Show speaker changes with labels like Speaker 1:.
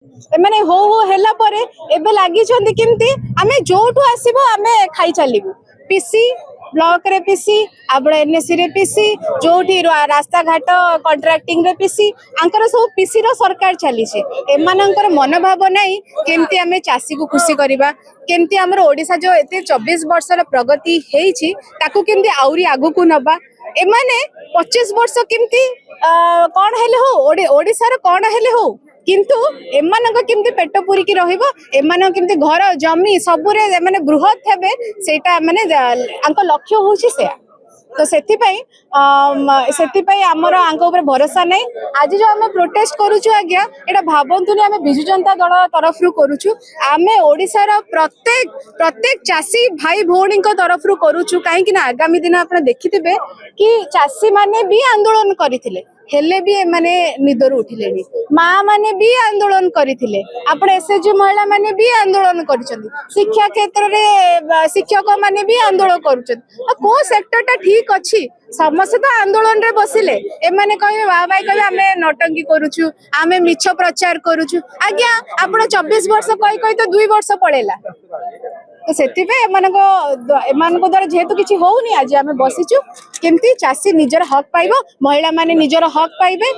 Speaker 1: एमाने हो हेला परे एबे लागी छंदी किमती आमे जोठू आसीबो आमे खाई चलीबू पीसी ब्लॉक रे पीसी आबड़ एनएससी रे पीसी जोठी रास्ता घाट कॉन्ट्रैक्टिंग रे पीसी आंकर सब पीसी रो सरकार चली छे एमानंकर मनोभाव नाही केमती आमे चासी को खुशी करबा केमती हमर ओडिसा जो एते 24 वर्ष रो प्रगति हेछि ताकू केमती आउरी आगु को नबा एमाने 25 वर्ष केमती कोन हेले हो ओडिसा रो कोन हेले हो किंतु एमानक केमती पेट पूरिकी रहिबो एमानक केमती घर जमी सबुरे माने बृहत हेबे सेटा माने आंको लक्ष्य होछि से तो सेति आमर आंक ऊपर भरोसा नहीं आज जो आम प्रोटेस्ट करूछु आज्ञा एटा भाबंतुनी आम बिजु जनता दल तरफ रु करूछु आमे ओडिसा रो प्रत्येक चासी भाई भौणी तरफ रु करूछु काहे कि ना आगामी दिन आपण देखिथिबे कि चासी माने भी आंदोलन करिथिले हेले भी माने निदर उठिले माँ माने भी आंदोलन करथिले आपण एसएचजी महिला माने भी आंदोलन करिसथि शिक्षा क्षेत्र रे शिक्षक माने भी आंदोलन करूछन को सेक्टरटा ठीक अछि समस्त तो आंदोलन रे बसिले ए माने कहबे बाबा कहबे आमे नटंकी करूछु आमे मिछ प्रचार करूछु आज्ञा आपण 24 वर्ष कहि कहि तो 2 वर्ष पळेला तो सेति पे एमानको द्वारा जेहेतु किछि होउनी आज आमे बसिछु केमती चासी निजर हक पाइबो महिला माने निजर हक पाइबे